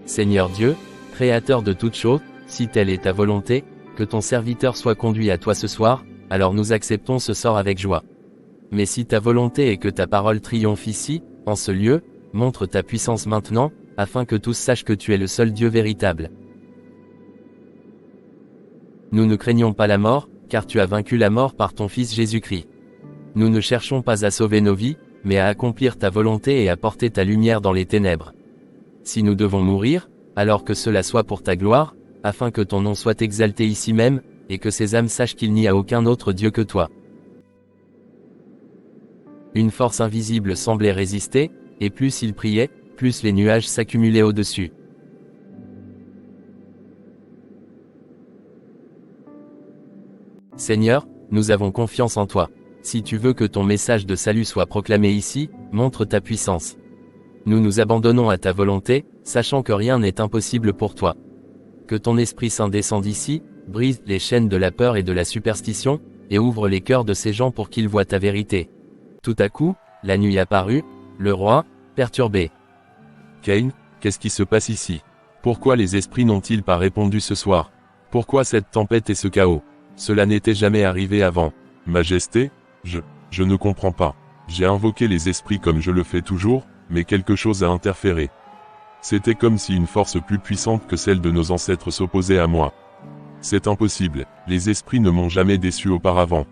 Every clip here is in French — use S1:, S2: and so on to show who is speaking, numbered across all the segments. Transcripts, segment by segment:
S1: Seigneur Dieu, Créateur de toutes choses, si telle est ta volonté, que ton serviteur soit conduit à toi ce soir, alors nous acceptons ce sort avec joie. Mais si ta volonté est que ta parole triomphe ici, en ce lieu, montre ta puissance maintenant, afin que tous sachent que tu es le seul Dieu véritable. Nous ne craignons pas la mort, car tu as vaincu la mort par ton Fils Jésus-Christ. Nous ne cherchons pas à sauver nos vies, mais à accomplir ta volonté et à porter ta lumière dans les ténèbres. Si nous devons mourir, alors que cela soit pour ta gloire, afin que ton nom soit exalté ici même, et que ces âmes sachent qu'il n'y a aucun autre Dieu que toi. Une force invisible semblait résister, et plus il priait, plus les nuages s'accumulaient au-dessus. Seigneur, nous avons confiance en toi. Si tu veux que ton message de salut soit proclamé ici, montre ta puissance. Nous nous abandonnons à ta volonté, sachant que rien n'est impossible pour toi. Que ton Esprit Saint descende ici, brise les chaînes de la peur et de la superstition, et ouvre les cœurs de ces gens pour qu'ils voient ta vérité. Tout à coup, la nuit apparut, le roi, perturbé.
S2: Caïn, qu'est-ce qui se passe ici? Pourquoi les esprits n'ont-ils pas répondu ce soir? Pourquoi cette tempête et ce chaos? Cela n'était jamais arrivé avant. Majesté, je ne comprends pas. J'ai invoqué les esprits comme je le fais toujours, mais quelque chose a interféré. C'était comme si une force plus puissante que celle de nos ancêtres s'opposait à moi. C'est impossible, les esprits ne m'ont jamais déçu auparavant.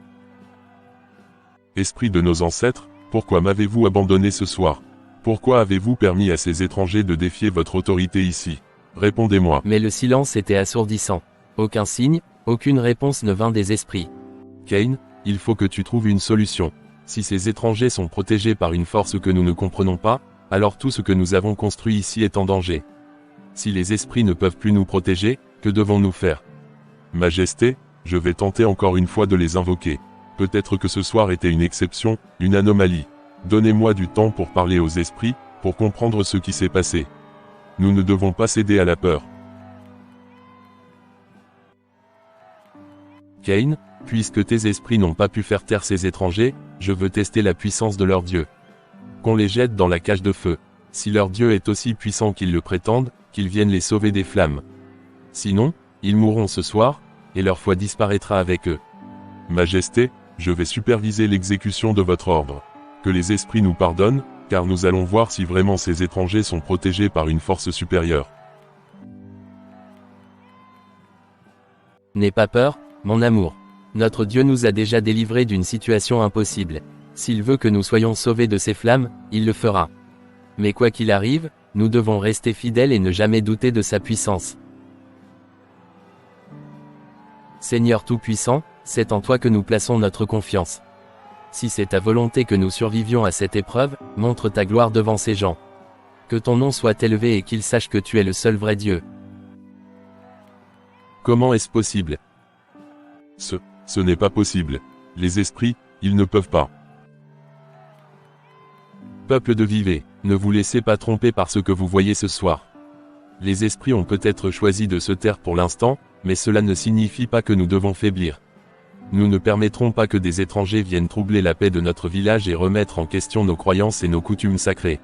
S2: Esprits de nos ancêtres, pourquoi m'avez-vous abandonné ce soir? Pourquoi avez-vous permis à ces étrangers de défier votre autorité ici? Répondez-moi.
S1: Mais le silence était assourdissant. Aucun signe, aucune réponse ne vint des esprits.
S2: Caïn, il faut que tu trouves une solution. Si ces étrangers sont protégés par une force que nous ne comprenons pas, alors tout ce que nous avons construit ici est en danger. Si les esprits ne peuvent plus nous protéger, que devons-nous faire? Majesté, je vais tenter encore une fois de les invoquer. Peut-être que ce soir était une exception, une anomalie. Donnez-moi du temps pour parler aux esprits, pour comprendre ce qui s'est passé. Nous ne devons pas céder à la peur. Caïn, puisque tes esprits n'ont pas pu faire taire ces étrangers, je veux tester la puissance de leur Dieu. Qu'on les jette dans la cage de feu. Si leur Dieu est aussi puissant qu'ils le prétendent, qu'ils viennent les sauver des flammes. Sinon, ils mourront ce soir, et leur foi disparaîtra avec eux. Majesté, je vais superviser l'exécution de votre ordre. Que les esprits nous pardonnent, car nous allons voir si vraiment ces étrangers sont protégés par une force supérieure.
S1: N'aie pas peur, mon amour. Notre Dieu nous a déjà délivrés d'une situation impossible. S'il veut que nous soyons sauvés de ces flammes, il le fera. Mais quoi qu'il arrive, nous devons rester fidèles et ne jamais douter de sa puissance. Seigneur Tout-Puissant, c'est en toi que nous plaçons notre confiance. Si c'est ta volonté que nous survivions à cette épreuve, montre ta gloire devant ces gens. Que ton nom soit élevé et qu'ils sachent que tu es le seul vrai Dieu.
S2: Comment est-ce possible? Ce n'est pas possible. Les esprits, ils ne peuvent pas. Peuple de Vivez, ne vous laissez pas tromper par ce que vous voyez ce soir. Les esprits ont peut-être choisi de se taire pour l'instant, mais cela ne signifie pas que nous devons faiblir. Nous ne permettrons pas que des étrangers viennent troubler la paix de notre village et remettre en question nos croyances et nos coutumes sacrées.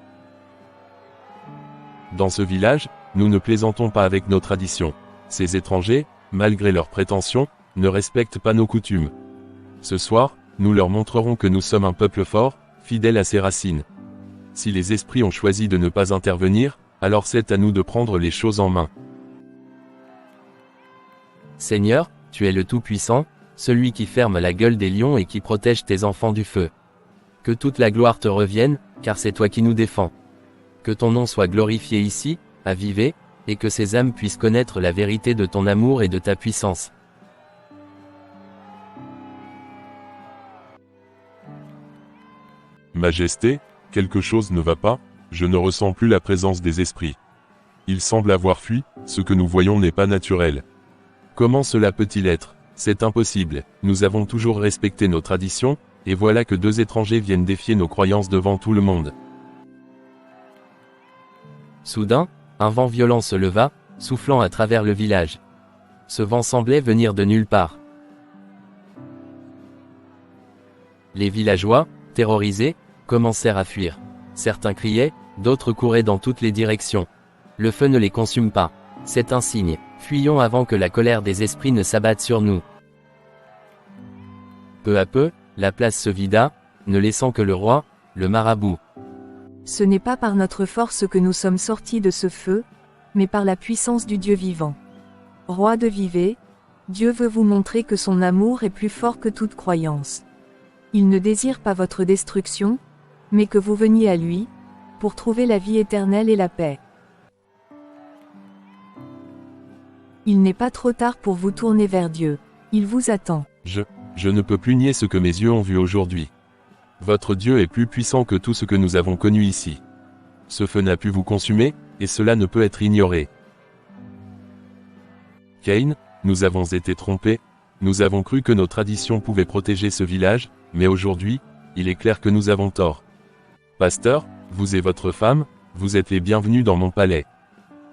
S2: Dans ce village, nous ne plaisantons pas avec nos traditions. Ces étrangers, malgré leurs prétentions, ne respectent pas nos coutumes. Ce soir, nous leur montrerons que nous sommes un peuple fort, fidèle à ses racines. Si les esprits ont choisi de ne pas intervenir, alors c'est à nous de prendre les choses en main.
S1: Seigneur, tu es le Tout-Puissant, celui qui ferme la gueule des lions et qui protège tes enfants du feu. Que toute la gloire te revienne, car c'est toi qui nous défends. Que ton nom soit glorifié ici, à Vivez, et que ces âmes puissent connaître la vérité de ton amour et de ta puissance.
S2: Majesté, quelque chose ne va pas, je ne ressens plus la présence des esprits. Ils semblent avoir fui, ce que nous voyons n'est pas naturel. Comment cela peut-il être? C'est impossible, nous avons toujours respecté nos traditions, et voilà que deux étrangers viennent défier nos croyances devant tout le monde.
S1: Soudain, un vent violent se leva, soufflant à travers le village. Ce vent semblait venir de nulle part. Les villageois, terrorisés, commencèrent à fuir. Certains criaient, d'autres couraient dans toutes les directions. Le feu ne les consume pas. C'est un signe. Fuyons avant que la colère des esprits ne s'abatte sur nous. Peu à peu, la place se vida, ne laissant que le roi, le marabout.
S3: Ce n'est pas par notre force que nous sommes sortis de ce feu, mais par la puissance du Dieu vivant. Roi de Vivez, Dieu veut vous montrer que son amour est plus fort que toute croyance. Il ne désire pas votre destruction, mais que vous veniez à lui, pour trouver la vie éternelle et la paix. Il n'est pas trop tard pour vous tourner vers Dieu. Il vous attend.
S2: Je ne peux plus nier ce que mes yeux ont vu aujourd'hui. Votre Dieu est plus puissant que tout ce que nous avons connu ici. Ce feu n'a pu vous consumer, et cela ne peut être ignoré. Caïn, nous avons été trompés, nous avons cru que nos traditions pouvaient protéger ce village, mais aujourd'hui, il est clair que nous avons tort. Pasteur, vous et votre femme, vous êtes les bienvenus dans mon palais.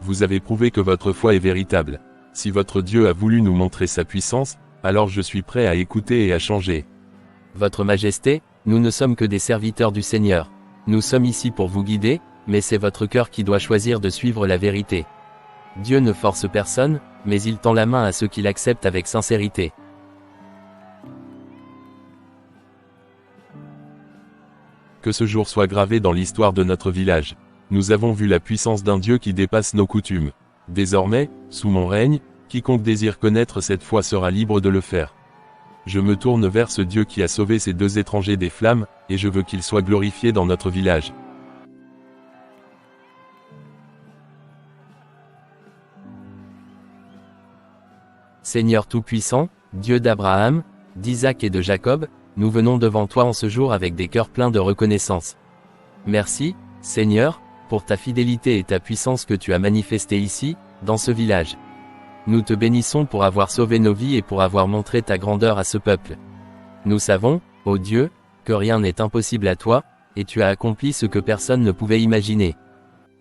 S2: Vous avez prouvé que votre foi est véritable. Si votre Dieu a voulu nous montrer sa puissance, alors je suis prêt à écouter et à changer.
S1: Votre Majesté, nous ne sommes que des serviteurs du Seigneur. Nous sommes ici pour vous guider, mais c'est votre cœur qui doit choisir de suivre la vérité. Dieu ne force personne, mais il tend la main à ceux qui l'acceptent avec sincérité.
S2: Que ce jour soit gravé dans l'histoire de notre village. Nous avons vu la puissance d'un Dieu qui dépasse nos coutumes. Désormais, sous mon règne, quiconque désire connaître cette foi sera libre de le faire. Je me tourne vers ce Dieu qui a sauvé ces deux étrangers des flammes, et je veux qu'il soit glorifié dans notre village.
S1: Seigneur Tout-Puissant, Dieu d'Abraham, d'Isaac et de Jacob, nous venons devant toi en ce jour avec des cœurs pleins de reconnaissance. Merci, Seigneur, pour ta fidélité et ta puissance que tu as manifestées ici, dans ce village. Nous te bénissons pour avoir sauvé nos vies et pour avoir montré ta grandeur à ce peuple. Nous savons, ô Dieu, que rien n'est impossible à toi, et tu as accompli ce que personne ne pouvait imaginer.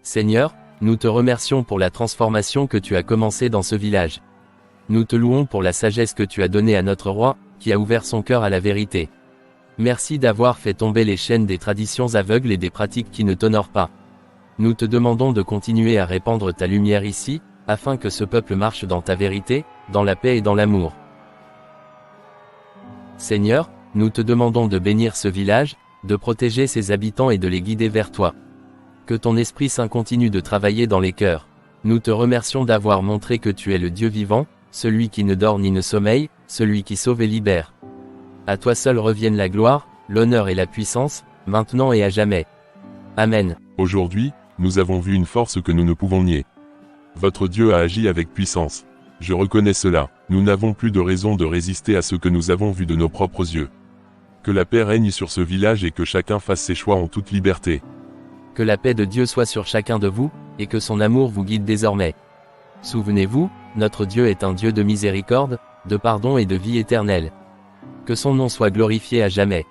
S1: Seigneur, nous te remercions pour la transformation que tu as commencée dans ce village. Nous te louons pour la sagesse que tu as donnée à notre roi, qui a ouvert son cœur à la vérité. Merci d'avoir fait tomber les chaînes des traditions aveugles et des pratiques qui ne t'honorent pas. Nous te demandons de continuer à répandre ta lumière ici, afin que ce peuple marche dans ta vérité, dans la paix et dans l'amour. Seigneur, nous te demandons de bénir ce village, de protéger ses habitants et de les guider vers toi. Que ton Esprit Saint continue de travailler dans les cœurs. Nous te remercions d'avoir montré que tu es le Dieu vivant, celui qui ne dort ni ne sommeille, celui qui sauve et libère. À toi seul reviennent la gloire, l'honneur et la puissance, maintenant et à jamais. Amen.
S2: Aujourd'hui, nous avons vu une force que nous ne pouvons nier. Votre Dieu a agi avec puissance. Je reconnais cela. Nous n'avons plus de raison de résister à ce que nous avons vu de nos propres yeux. Que la paix règne sur ce village et que chacun fasse ses choix en toute liberté.
S1: Que la paix de Dieu soit sur chacun de vous, et que son amour vous guide désormais. Souvenez-vous, notre Dieu est un Dieu de miséricorde, de pardon et de vie éternelle. Que son nom soit glorifié à jamais.